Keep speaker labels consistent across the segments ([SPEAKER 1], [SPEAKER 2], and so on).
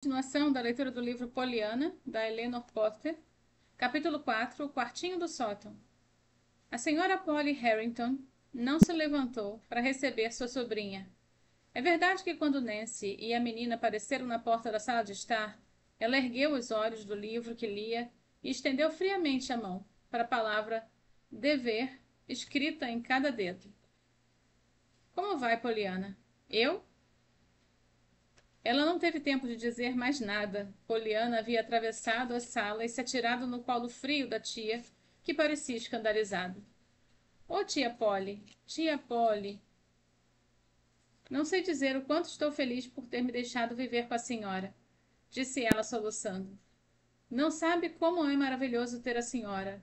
[SPEAKER 1] Continuação da leitura do livro Poliana, da Eleanor Potter, capítulo 4, O Quartinho do Sótão. A senhora Polly Harrington não se levantou para receber sua sobrinha. É verdade que quando Nancy e a menina apareceram na porta da sala de estar, ela ergueu os olhos do livro que lia e estendeu friamente a mão para a palavra dever escrita em cada dedo. Como vai, Poliana? Eu? Ela não teve tempo de dizer mais nada. Poliana havia atravessado a sala e se atirado no colo frio da tia, que parecia escandalizada. Oh, tia Polly! Tia Polly! Não sei dizer o quanto estou feliz por ter me deixado viver com a senhora, disse ela soluçando. Não sabe como é maravilhoso ter a senhora.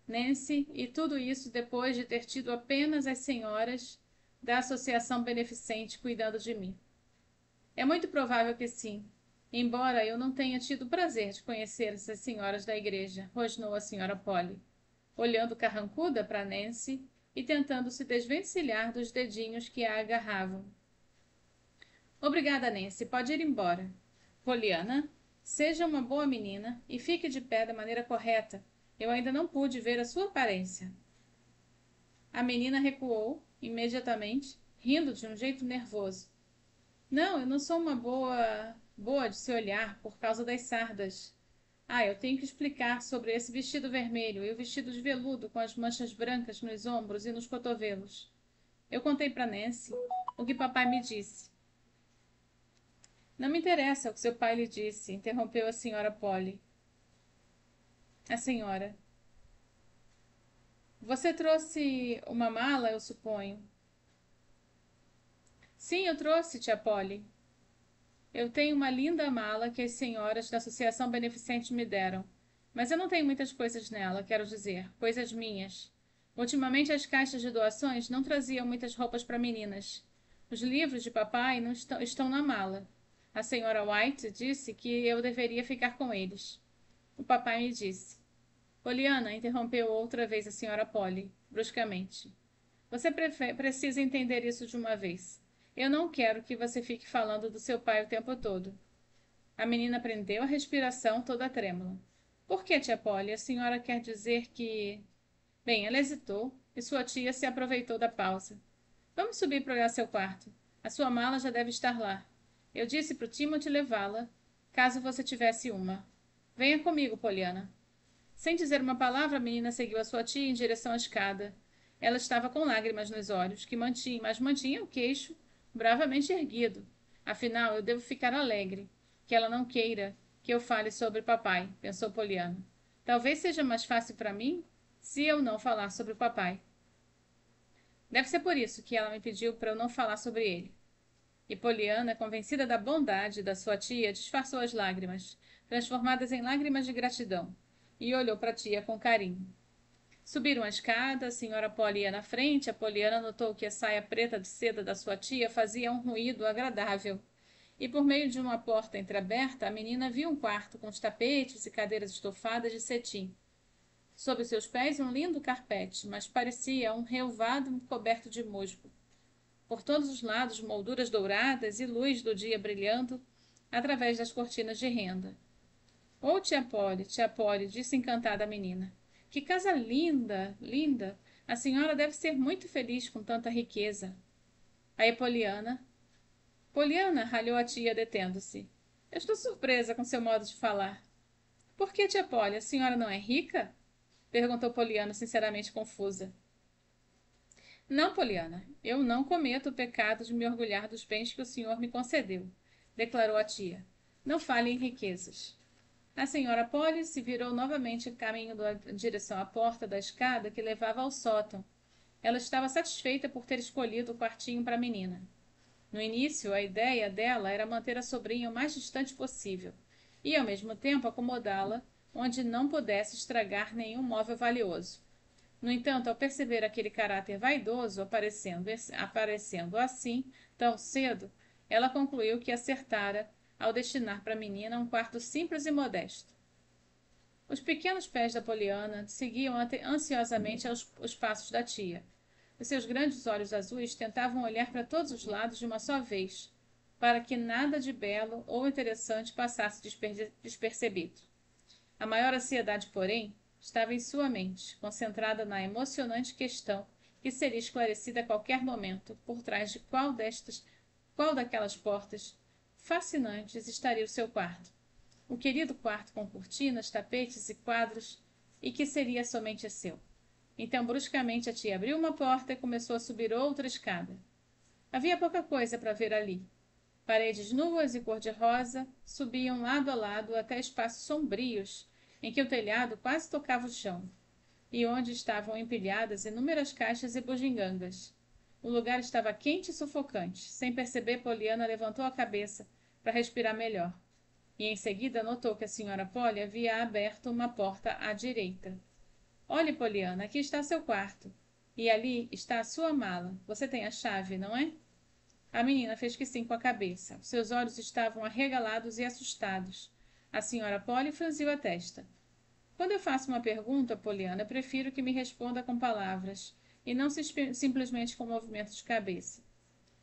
[SPEAKER 1] Nancy, e tudo isso depois de ter tido apenas as senhoras da Associação Beneficente cuidando de mim. É muito provável que sim, embora eu não tenha tido o prazer de conhecer essas senhoras da igreja, rosnou a senhora Polly, olhando carrancuda para Nancy e tentando se desvencilhar dos dedinhos que a agarravam. Obrigada, Nancy. Pode ir embora. Poliana, seja uma boa menina e fique de pé da maneira correta. Eu ainda não pude ver a sua aparência. A menina recuou, imediatamente, rindo de um jeito nervoso. Não, eu não sou uma boa de se olhar por causa das sardas. Ah, eu tenho que explicar sobre esse vestido vermelho e o vestido de veludo com as manchas brancas nos ombros e nos cotovelos. Eu contei para Nancy o que papai me disse. Não me interessa o que seu pai lhe disse, interrompeu a senhora Polly. A senhora. Você trouxe uma mala, eu suponho. Sim, eu trouxe, tia Polly. Eu tenho uma linda mala que as senhoras da Associação Beneficente me deram. Mas eu não tenho muitas coisas nela, quero dizer, coisas minhas. Ultimamente as caixas de doações não traziam muitas roupas para meninas. Os livros de papai não estão na mala. A senhora White disse que eu deveria ficar com eles. O papai me disse. Poliana, interrompeu outra vez a senhora Polly, bruscamente. Você precisa entender isso de uma vez. Eu não quero que você fique falando do seu pai o tempo todo. A menina prendeu a respiração toda trêmula. Por que, tia Polly? A senhora quer dizer que... Bem, ela hesitou e sua tia se aproveitou da pausa. Vamos subir para olhar seu quarto. A sua mala já deve estar lá. Eu disse para o Timothy levá-la, caso você tivesse uma. Venha comigo, Poliana. Sem dizer uma palavra, a menina seguiu a sua tia em direção à escada. Ela estava com lágrimas nos olhos, mas mantinha o queixo bravamente erguido. Afinal, eu devo ficar alegre. Que ela não queira que eu fale sobre papai, pensou Poliana. Talvez seja mais fácil para mim se eu não falar sobre o papai. Deve ser por isso que ela me pediu para eu não falar sobre ele. E Poliana, convencida da bondade da sua tia, disfarçou as lágrimas, transformadas em lágrimas de gratidão, e olhou para a tia com carinho. Subiram a escada, a senhora Polly ia na frente, a Poliana notou que a saia preta de seda da sua tia fazia um ruído agradável. E por meio de uma porta entreaberta, a menina viu um quarto com os tapetes e cadeiras estofadas de cetim. Sob seus pés um lindo carpete, mas parecia um relvado coberto de musgo. Por todos os lados molduras douradas e luz do dia brilhando através das cortinas de renda. Oh, tia Polly, disse encantada a menina. Que casa linda, linda! A senhora deve ser muito feliz com tanta riqueza. Aí Poliana, ralhou a tia, detendo-se. Eu estou surpresa com seu modo de falar. Por que, tia Polly, a senhora não é rica? Perguntou Poliana, sinceramente confusa. Não, Poliana, eu não cometo o pecado de me orgulhar dos bens que o senhor me concedeu, declarou a tia. Não fale em riquezas. A senhora Polly se virou novamente caminho em direção à porta da escada que levava ao sótão. Ela estava satisfeita por ter escolhido o quartinho para a menina. No início, a ideia dela era manter a sobrinha o mais distante possível e, ao mesmo tempo, acomodá-la onde não pudesse estragar nenhum móvel valioso. No entanto, ao perceber aquele caráter vaidoso aparecendo assim, tão cedo, ela concluiu que acertara ao destinar para a menina um quarto simples e modesto. Os pequenos pés da Poliana seguiam ansiosamente os passos da tia. Os seus grandes olhos azuis tentavam olhar para todos os lados de uma só vez. para que nada de belo ou interessante passasse despercebido. A maior ansiedade, porém, estava em sua mente, concentrada na emocionante questão que seria esclarecida a qualquer momento por trás de qual daquelas portas fascinantes estaria o seu quarto. O querido quarto com cortinas, tapetes e quadros, e que seria somente seu. Então, bruscamente, a tia abriu uma porta e começou a subir outra escada. Havia pouca coisa para ver ali. Paredes nuas e cor-de-rosa subiam lado a lado até espaços sombrios, em que o telhado quase tocava o chão, e onde estavam empilhadas inúmeras caixas e bugigangas. O lugar estava quente e sufocante. Sem perceber, Poliana levantou a cabeça para respirar melhor, e em seguida notou que a senhora Polly havia aberto uma porta à direita. Olhe, Poliana, aqui está seu quarto. E ali está a sua mala. Você tem a chave, não é? A menina fez que sim com a cabeça. Seus olhos estavam arregalados e assustados. A senhora Polly franziu a testa. Quando eu faço uma pergunta, Poliana, prefiro que me responda com palavras, e não simplesmente com movimento de cabeça.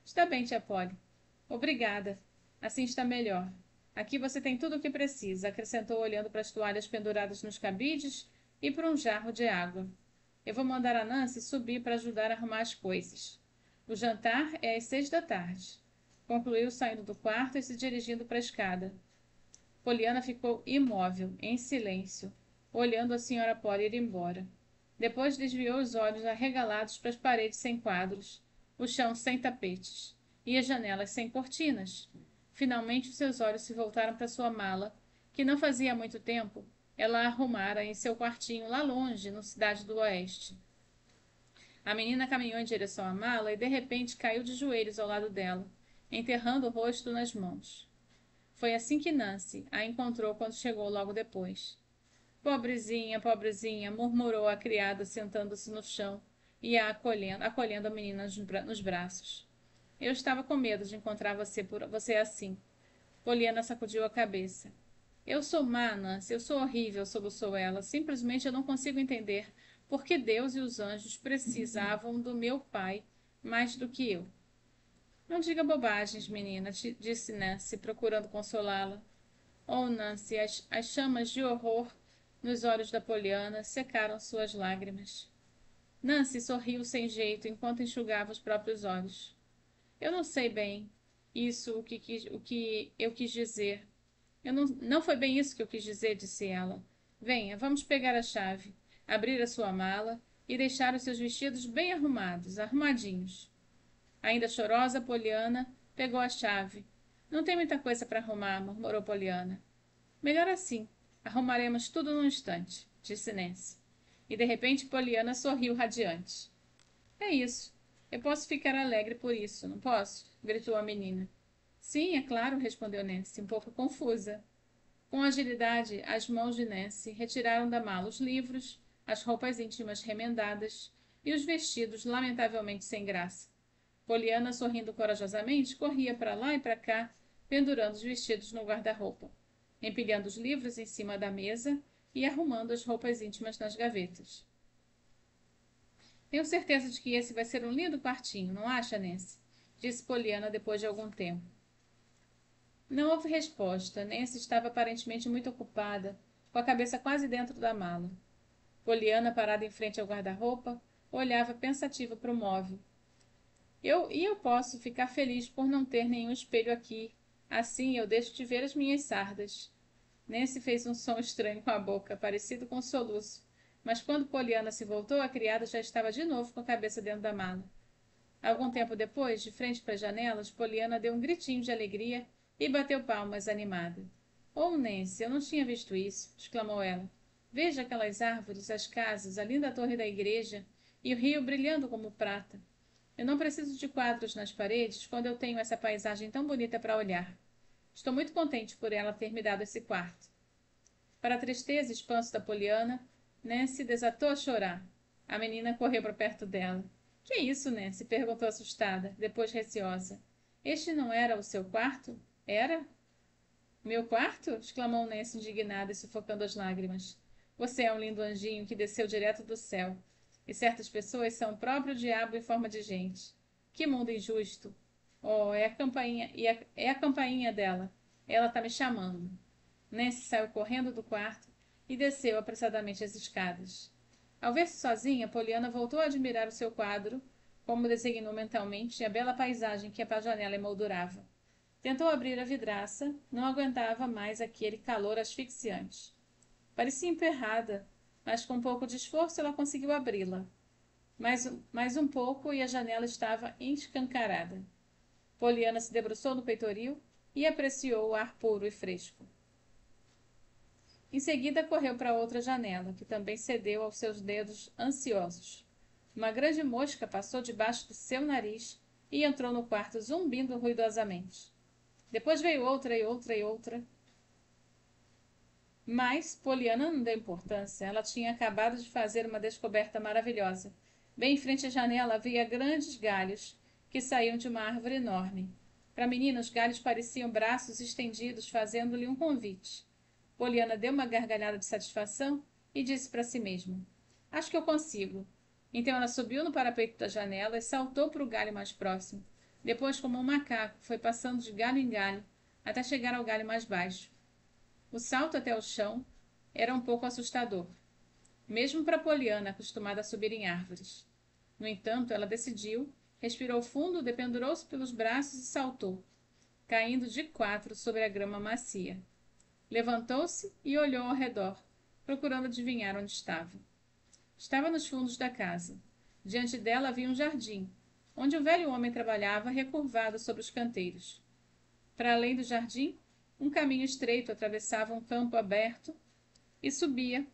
[SPEAKER 1] Está bem, tia Polly. Obrigada. Assim está melhor. Aqui você tem tudo o que precisa, acrescentou olhando para as toalhas penduradas nos cabides e para um jarro de água. Eu vou mandar a Nancy subir para ajudar a arrumar as coisas. O jantar é às 6 da tarde. Concluiu saindo do quarto e se dirigindo para a escada. Poliana ficou imóvel, em silêncio, olhando a senhora Polly ir embora. Depois desviou os olhos arregalados para as paredes sem quadros, o chão sem tapetes e as janelas sem cortinas. Finalmente os seus olhos se voltaram para sua mala, que não fazia muito tempo ela arrumara em seu quartinho lá longe, no Cidade do Oeste. A menina caminhou em direção à mala e de repente caiu de joelhos ao lado dela, enterrando o rosto nas mãos. Foi assim que Nancy a encontrou quando chegou logo depois. Pobrezinha, murmurou a criada sentando-se no chão e a acolhendo a menina nos braços. Eu estava com medo de encontrar você assim. Poliana sacudiu a cabeça. Eu sou má, Nancy, eu sou horrível, soluçou ela. Simplesmente eu não consigo entender por que Deus e os anjos precisavam do meu pai mais do que eu. Não diga bobagens, menina, disse Nancy, procurando consolá-la. Oh, Nancy, as chamas de horror nos olhos da Poliana secaram suas lágrimas. Nancy sorriu sem jeito enquanto enxugava os próprios olhos. Eu não sei bem o que eu quis dizer. Não foi bem isso que eu quis dizer, disse ela. Venha, vamos pegar a chave, abrir a sua mala e deixar os seus vestidos bem arrumadinhos. Ainda chorosa, Poliana pegou a chave. Não tem muita coisa para arrumar, murmurou Poliana. Melhor assim. Arrumaremos tudo num instante, disse Nancy. E de repente Poliana sorriu radiante. É isso. Eu posso ficar alegre por isso, não posso? Gritou a menina. Sim, é claro, respondeu Nancy, um pouco confusa. Com agilidade, as mãos de Nancy retiraram da mala os livros, as roupas íntimas remendadas e os vestidos lamentavelmente sem graça. Poliana, sorrindo corajosamente, corria para lá e para cá, pendurando os vestidos no guarda-roupa, empilhando os livros em cima da mesa e arrumando as roupas íntimas nas gavetas. Tenho certeza de que esse vai ser um lindo quartinho, não acha, Nancy? Disse Poliana depois de algum tempo. Não houve resposta. Nancy estava aparentemente muito ocupada, com a cabeça quase dentro da mala. Poliana, parada em frente ao guarda-roupa, olhava pensativa para o móvel. Eu posso ficar feliz por não ter nenhum espelho aqui. Assim eu deixo de ver as minhas sardas. Nancy fez um som estranho com a boca, parecido com um soluço. Mas quando Poliana se voltou, a criada já estava de novo com a cabeça dentro da mala. Algum tempo depois, de frente para as janelas, Poliana deu um gritinho de alegria e bateu palmas animada. Oh, Nancy, eu não tinha visto isso, exclamou ela. Veja aquelas árvores, as casas, a linda torre da igreja e o rio brilhando como prata. Eu não preciso de quadros nas paredes quando eu tenho essa paisagem tão bonita para olhar. Estou muito contente por ela ter me dado esse quarto. Para a tristeza e espanto da Poliana, Nancy desatou a chorar. A menina correu para perto dela. Que é isso, Nancy? Perguntou assustada, depois receosa. Este não era o seu quarto? Era? Meu quarto? Exclamou Nancy indignada e sufocando as lágrimas. Você é um lindo anjinho que desceu direto do céu. E certas pessoas são o próprio diabo em forma de gente. Que mundo injusto! Oh, é a campainha dela. Ela está me chamando. Nancy saiu correndo do quarto e desceu apressadamente as escadas. Ao ver-se sozinha, Poliana voltou a admirar o seu quadro, como designou mentalmente, e a bela paisagem que a janela emoldurava. Tentou abrir a vidraça, não aguentava mais aquele calor asfixiante. Parecia emperrada, mas com um pouco de esforço ela conseguiu abri-la. Mais um pouco e a janela estava escancarada. Poliana se debruçou no peitoril e apreciou o ar puro e fresco. Em seguida correu para outra janela, que também cedeu aos seus dedos ansiosos. Uma grande mosca passou debaixo do seu nariz e entrou no quarto zumbindo ruidosamente. Depois veio outra e outra e outra. Mas Poliana não deu importância. Ela tinha acabado de fazer uma descoberta maravilhosa. Bem em frente à janela havia grandes galhos que saíam de uma árvore enorme. Para a menina, os galhos pareciam braços estendidos, fazendo-lhe um convite. Poliana deu uma gargalhada de satisfação e disse para si mesma: Acho que eu consigo. Então ela subiu no parapeito da janela e saltou para o galho mais próximo. Depois, como um macaco, foi passando de galho em galho até chegar ao galho mais baixo. O salto até o chão era um pouco assustador, mesmo para Poliana, acostumada a subir em árvores. No entanto, ela decidiu, respirou fundo, dependurou-se pelos braços e saltou, caindo de quatro sobre a grama macia. Levantou-se e olhou ao redor, procurando adivinhar onde estava. Estava nos fundos da casa. Diante dela havia um jardim, onde um velho homem trabalhava recurvado sobre os canteiros. Para além do jardim, um caminho estreito atravessava um campo aberto e subia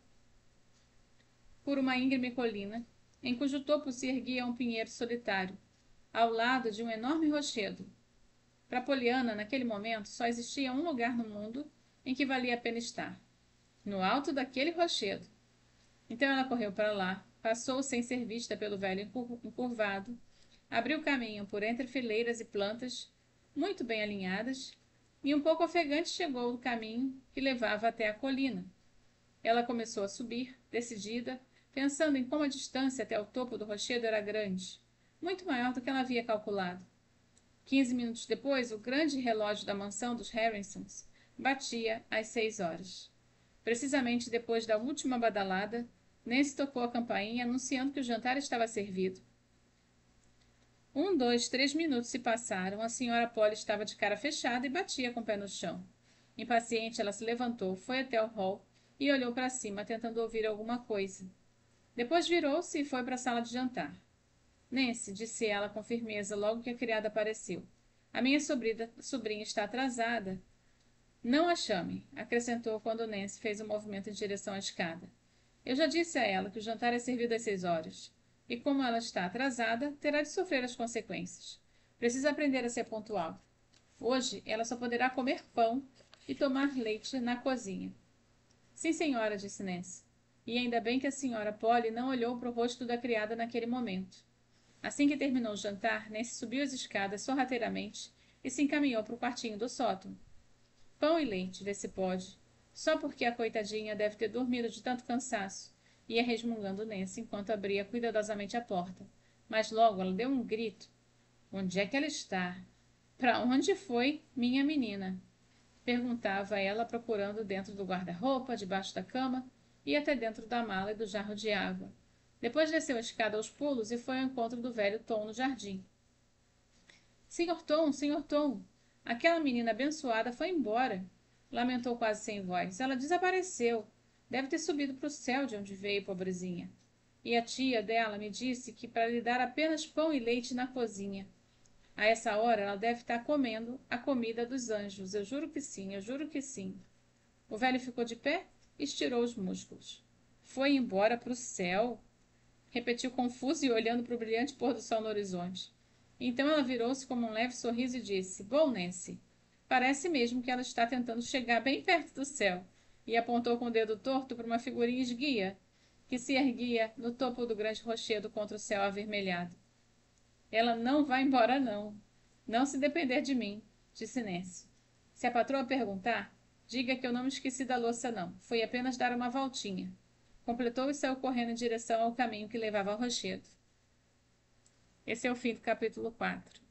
[SPEAKER 1] por uma íngreme colina, em cujo topo se erguia um pinheiro solitário, ao lado de um enorme rochedo. Para Poliana, naquele momento, só existia um lugar no mundo em que valia a pena estar: no alto daquele rochedo. Então ela correu para lá, passou sem ser vista pelo velho encurvado, abriu caminho por entre fileiras e plantas muito bem alinhadas, e um pouco ofegante chegou no caminho que levava até a colina. Ela começou a subir, decidida, pensando em como a distância até o topo do rochedo era grande, muito maior do que ela havia calculado. 15 minutos depois, o grande relógio da mansão dos Harrisons batia às 6 horas. Precisamente depois da última badalada, Nancy tocou a campainha anunciando que o jantar estava servido. 3 minutos se passaram. A senhora Polly estava de cara fechada e batia com o pé no chão. Impaciente, ela se levantou, foi até o hall e olhou para cima, tentando ouvir alguma coisa. Depois virou-se e foi para a sala de jantar. Nancy, disse ela com firmeza logo que a criada apareceu. A minha sobrinha está atrasada. Não a chame, acrescentou quando Nancy fez um movimento em direção à escada. Eu já disse a ela que o jantar é servido às 6 horas. E como ela está atrasada, terá de sofrer as consequências. Precisa aprender a ser pontual. Hoje, ela só poderá comer pão e tomar leite na cozinha. Sim, senhora, disse Nancy. E ainda bem que a senhora Polly não olhou para o rosto da criada naquele momento. Assim que terminou o jantar, Nancy subiu as escadas sorrateiramente e se encaminhou para o quartinho do sótão. Pão e leite, vê se pode. Só porque a coitadinha deve ter dormido de tanto cansaço, ia resmungando Nancy enquanto abria cuidadosamente a porta. Mas logo ela deu um grito. Onde é que ela está? Para onde foi minha menina? Perguntava ela, procurando dentro do guarda-roupa, debaixo da cama e até dentro da mala e do jarro de água. Depois desceu a escada aos pulos e foi ao encontro do velho Tom no jardim. Senhor Tom, aquela menina abençoada foi embora, lamentou quase sem voz. Ela desapareceu. Deve ter subido para o céu de onde veio, pobrezinha. E a tia dela me disse que para lhe dar apenas pão e leite na cozinha. A essa hora ela deve estar comendo a comida dos anjos. Eu juro que sim, eu juro que sim. O velho ficou de pé e estirou os músculos. Foi embora para o céu? Repetiu confuso e olhando para o brilhante pôr do sol no horizonte. Então ela virou-se com um leve sorriso e disse: Bom, Nancy, parece mesmo que ela está tentando chegar bem perto do céu. E apontou com o dedo torto para uma figurinha esguia que se erguia no topo do grande rochedo contra o céu avermelhado. Ela não vai embora, não. Não se depender de mim, disse Nancy. Se a patroa perguntar, diga que eu não me esqueci da louça, não. Foi apenas dar uma voltinha. Completou e saiu correndo em direção ao caminho que levava ao rochedo. Esse é o fim do capítulo 4.